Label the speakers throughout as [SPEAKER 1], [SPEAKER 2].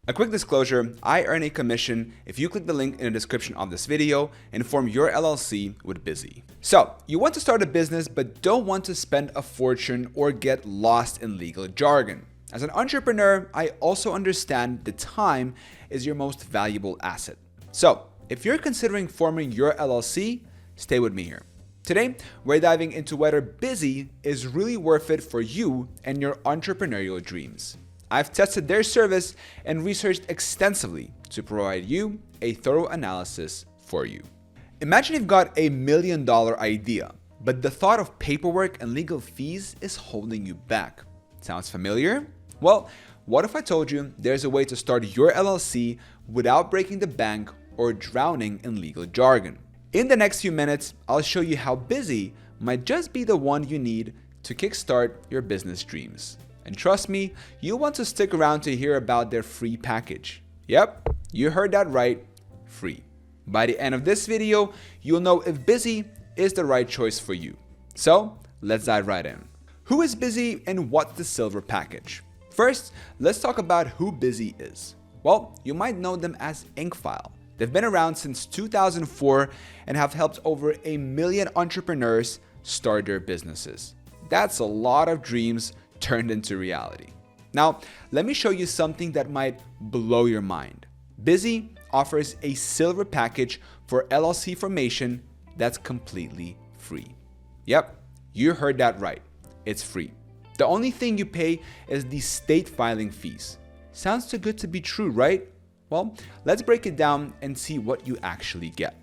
[SPEAKER 1] A quick disclosure, I earn a commission if you click the link in the description of this video and form your LLC with Bizee. So, you want to start a business but don't want to spend a fortune or get lost in legal jargon. As an entrepreneur, I also understand the time is your most valuable asset. So, if you're considering forming your LLC, stay with me here. Today, we're diving into whether Bizee is really worth it for you and your entrepreneurial dreams. I've tested their service and researched extensively to provide you a thorough analysis for you. Imagine you've got $1 million idea, but the thought of paperwork and legal fees is holding you back. Sounds familiar? Well, what if I told you there's a way to start your LLC without breaking the bank or drowning in legal jargon? In the next few minutes, I'll show you how Bizee might just be the one you need to kickstart your business dreams. And trust me, you'll want to stick around to hear about their free package. Yep, you heard that right, free. By the end of this video, you'll know if Bizee is the right choice for you. So, let's dive right in. Who is Bizee and what's the silver package? First, let's talk about who Bizee is. Well, you might know them as Incfile. They've been around since 2004 and have helped over 1 million entrepreneurs start their businesses. That's a lot of dreams turned into reality. Now, let me show you something that might blow your mind. Bizee offers a silver package for LLC formation that's completely free. Yep, you heard that right. It's free. The only thing you pay is the state filing fees. Sounds too good to be true, right? Well, let's break it down and see what you actually get.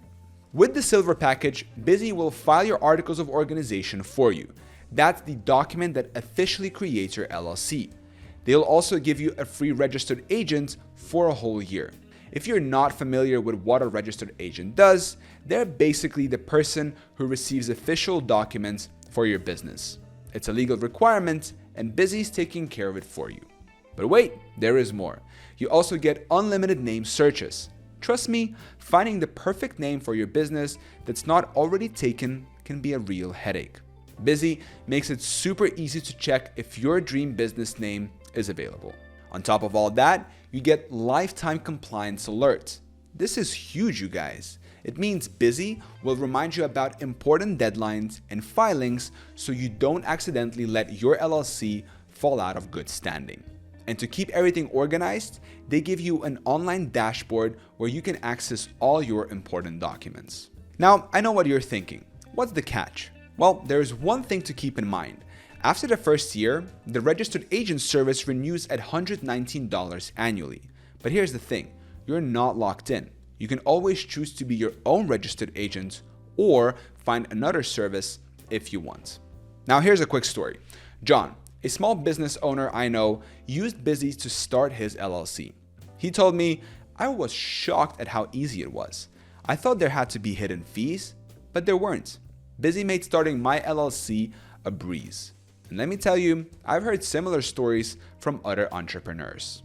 [SPEAKER 1] With the silver package, Bizee will file your articles of organization for you. That's the document that officially creates your LLC. They'll also give you a free registered agent for a whole year. If you're not familiar with what a registered agent does, they're basically the person who receives official documents for your business. It's a legal requirement and Bizee's taking care of it for you. But wait, there is more. You also get unlimited name searches. Trust me, finding the perfect name for your business that's not already taken can be a real headache. Bizee makes it super easy to check if your dream business name is available. On top of all that, you get lifetime compliance alerts. This is huge, you guys. It means Bizee will remind you about important deadlines and filings so you don't accidentally let your LLC fall out of good standing. And to keep everything organized, they give you an online dashboard where you can access all your important documents. Now, I know what you're thinking. What's the catch? Well, there's one thing to keep in mind. After the first year, the registered agent service renews at $119 annually. But here's the thing, you're not locked in. You can always choose to be your own registered agent or find another service if you want. Now here's a quick story. John, a small business owner I know, used Bizee to start his LLC. He told me, I was shocked at how easy it was. I thought there had to be hidden fees, but there weren't. Bizee made starting my LLC a breeze. And let me tell you, I've heard similar stories from other entrepreneurs.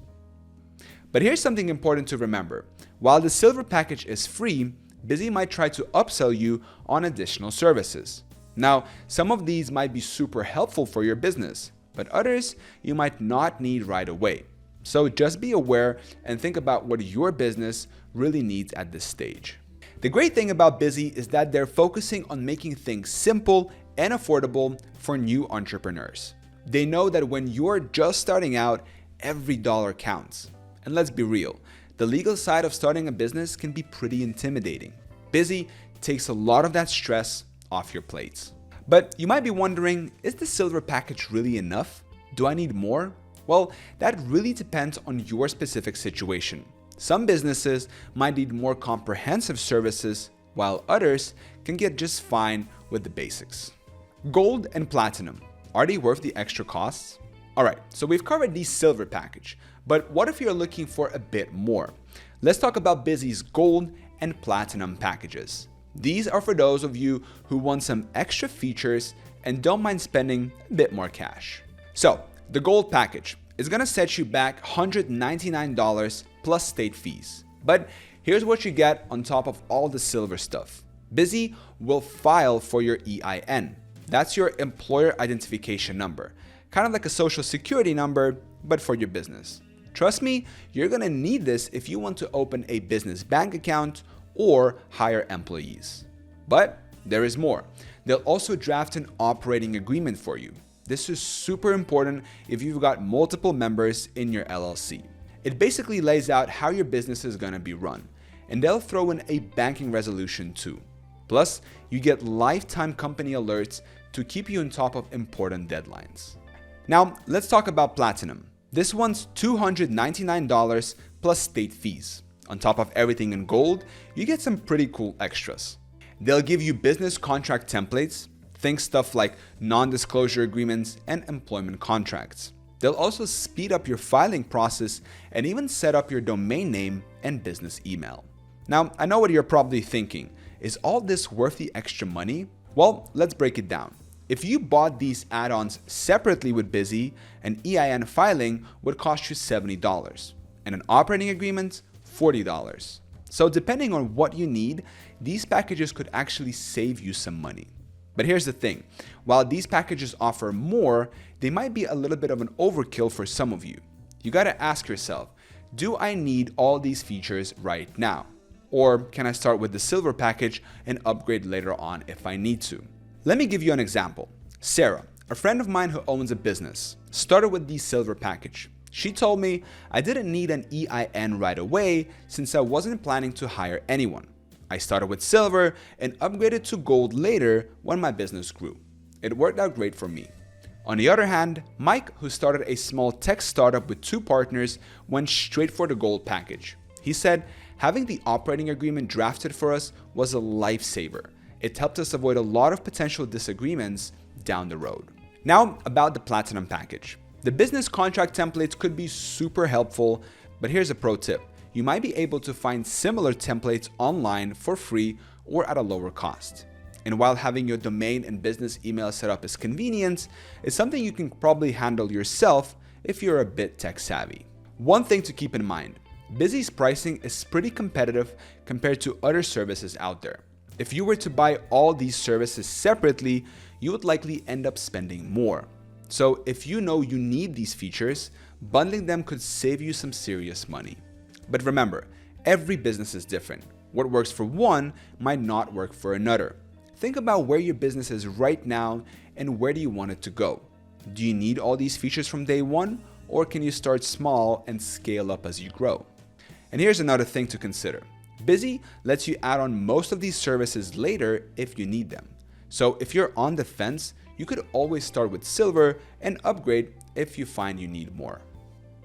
[SPEAKER 1] But here's something important to remember. While the silver package is free, Bizee might try to upsell you on additional services. Now, some of these might be super helpful for your business, but others you might not need right away. So just be aware and think about what your business really needs at this stage. The great thing about Bizee is that they're focusing on making things simple and affordable for new entrepreneurs. They know that when you're just starting out, every dollar counts. And let's be real, the legal side of starting a business can be pretty intimidating. Bizee takes a lot of that stress off your plates. But you might be wondering, is the silver package really enough? Do I need more? Well, that really depends on your specific situation. Some businesses might need more comprehensive services, while others can get just fine with the basics. Gold and platinum, are they worth the extra costs? Alright, so we've covered the silver package, but what if you're looking for a bit more? Let's talk about Bizee's gold and platinum packages. These are for those of you who want some extra features and don't mind spending a bit more cash. So, the gold package is going to set you back $199 plus state fees. But here's what you get on top of all the silver stuff. Bizee will file for your EIN. That's your employer identification number. Kind of like a social security number, but for your business. Trust me, you're gonna need this if you want to open a business bank account or hire employees. But there is more. They'll also draft an operating agreement for you. This is super important if you've got multiple members in your LLC. It basically lays out how your business is gonna be run, and they'll throw in a banking resolution too. Plus, you get lifetime company alerts to keep you on top of important deadlines. Now, let's talk about Platinum. This one's $299 plus state fees. On top of everything in gold, you get some pretty cool extras. They'll give you business contract templates, think stuff like non-disclosure agreements and employment contracts. They'll also speed up your filing process and even set up your domain name and business email. Now, I know what you're probably thinking. Is all this worth the extra money? Well, let's break it down. If you bought these add-ons separately with Bizee, an EIN filing would cost you $70 and an operating agreement, $40. So depending on what you need, these packages could actually save you some money. But here's the thing, while these packages offer more, they might be a little bit of an overkill for some of you. You gotta ask yourself, do I need all these features right now? Or can I start with the silver package and upgrade later on if I need to? Let me give you an example. Sarah, a friend of mine who owns a business, started with the silver package. She told me I didn't need an EIN right away since I wasn't planning to hire anyone. I started with silver and upgraded to gold later when my business grew. It worked out great for me. On the other hand, Mike, who started a small tech startup with 2 partners, went straight for the gold package. He said having the operating agreement drafted for us was a lifesaver. It helped us avoid a lot of potential disagreements down the road. Now about the Platinum package. The business contract templates could be super helpful, but here's a pro tip. You might be able to find similar templates online for free or at a lower cost. And while having your domain and business email set up is convenient, it's something you can probably handle yourself if you're a bit tech savvy. One thing to keep in mind, Bizee's pricing is pretty competitive compared to other services out there. If you were to buy all these services separately, you would likely end up spending more. So if you know you need these features, bundling them could save you some serious money. But remember, every business is different. What works for one might not work for another. Think about where your business is right now and where do you want it to go. Do you need all these features from day one, or can you start small and scale up as you grow? And here's another thing to consider. Bizee lets you add on most of these services later if you need them. So if you're on the fence, you could always start with silver and upgrade if you find you need more.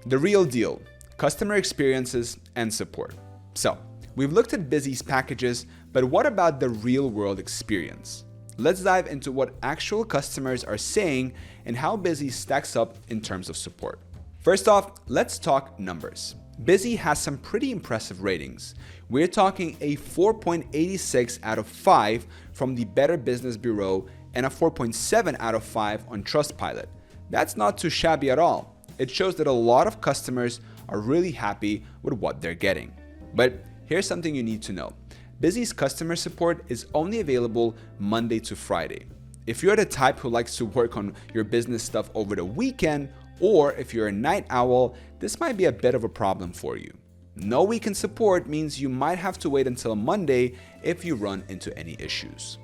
[SPEAKER 1] The real deal, customer experiences and support. So we've looked at Bizee's packages, but what about the real world experience? Let's dive into what actual customers are saying and how Bizee stacks up in terms of support. First off, let's talk numbers. Bizee has some pretty impressive ratings. We're talking a 4.86 out of 5 from the Better Business Bureau and a 4.7 out of 5 on Trustpilot. That's not too shabby at all. It shows that a lot of customers are really happy with what they're getting. But here's something you need to know. Bizee's customer support is only available Monday to Friday. If you're the type who likes to work on your business stuff over the weekend, or if you're a night owl, this might be a bit of a problem for you. No weekend support means you might have to wait until Monday if you run into any issues.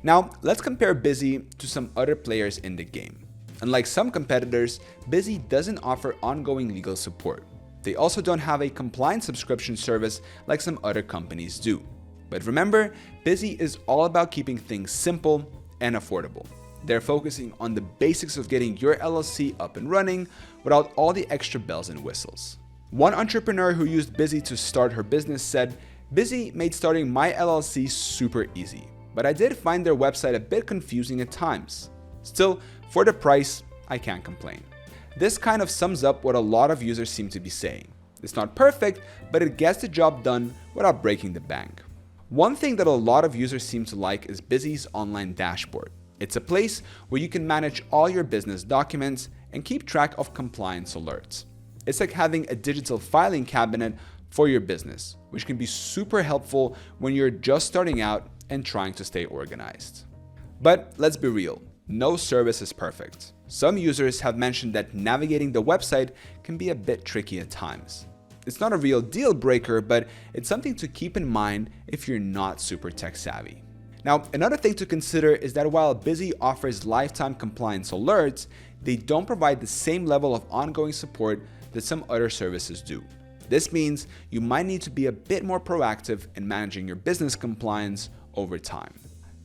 [SPEAKER 1] Now, let's compare Bizee to some other players in the game. Unlike some competitors, Bizee doesn't offer ongoing legal support. They also don't have a compliance subscription service like some other companies do. But remember, Bizee is all about keeping things simple and affordable. They're focusing on the basics of getting your LLC up and running without all the extra bells and whistles. One entrepreneur who used Bizee to start her business said, "Bizee made starting my LLC super easy, but I did find their website a bit confusing at times. Still, for the price, I can't complain." This kind of sums up what a lot of users seem to be saying. It's not perfect, but it gets the job done without breaking the bank. One thing that a lot of users seem to like is Bizee's online dashboard. It's a place where you can manage all your business documents and keep track of compliance alerts. It's like having a digital filing cabinet for your business, which can be super helpful when you're just starting out and trying to stay organized. But let's be real, no service is perfect. Some users have mentioned that navigating the website can be a bit tricky at times. It's not a real deal breaker, but it's something to keep in mind if you're not super tech savvy. Now, another thing to consider is that while Bizee offers lifetime compliance alerts, they don't provide the same level of ongoing support that some other services do. This means you might need to be a bit more proactive in managing your business compliance over time.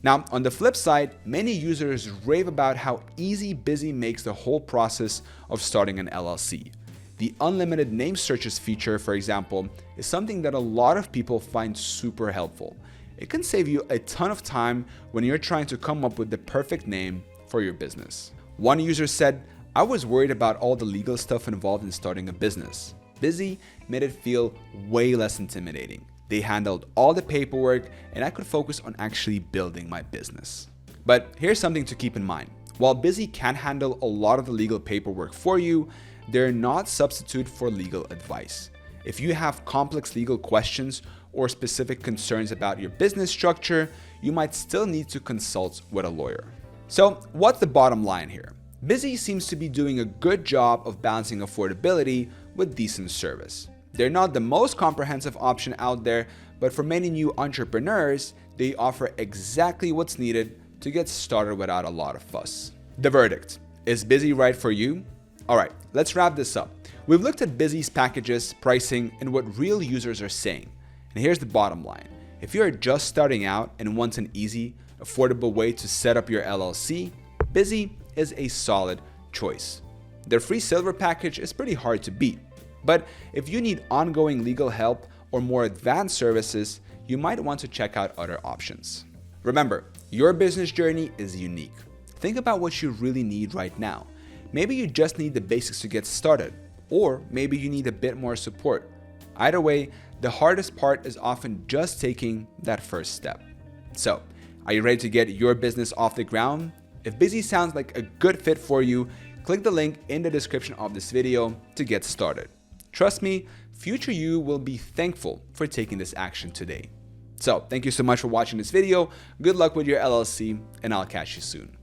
[SPEAKER 1] Now, on the flip side, many users rave about how easy Bizee makes the whole process of starting an LLC. The unlimited name searches feature, for example, is something that a lot of people find super helpful. It can save you a ton of time when you're trying to come up with the perfect name for your business. One user said, "I was worried about all the legal stuff involved in starting a business. Bizee made it feel way less intimidating. They handled all the paperwork and I could focus on actually building my business." But here's something to keep in mind. While Bizee can handle a lot of the legal paperwork for you, they're not a substitute for legal advice. If you have complex legal questions or specific concerns about your business structure, you might still need to consult with a lawyer. So what's the bottom line here? Bizee seems to be doing a good job of balancing affordability with decent service. They're not the most comprehensive option out there, but for many new entrepreneurs, they offer exactly what's needed to get started without a lot of fuss. The verdict: is Bizee right for you? Alright, let's wrap this up. We've looked at Bizee's packages, pricing, and what real users are saying. And here's the bottom line. If you're just starting out and want an easy, affordable way to set up your LLC, Bizee is a solid choice. Their free silver package is pretty hard to beat. But if you need ongoing legal help or more advanced services, you might want to check out other options. Remember, your business journey is unique. Think about what you really need right now. Maybe you just need the basics to get started, or maybe you need a bit more support. Either way, the hardest part is often just taking that first step. So, are you ready to get your business off the ground? If Bizee sounds like a good fit for you, click the link in the description of this video to get started. Trust me, future you will be thankful for taking this action today. So, thank you so much for watching this video. Good luck with your LLC, and I'll catch you soon.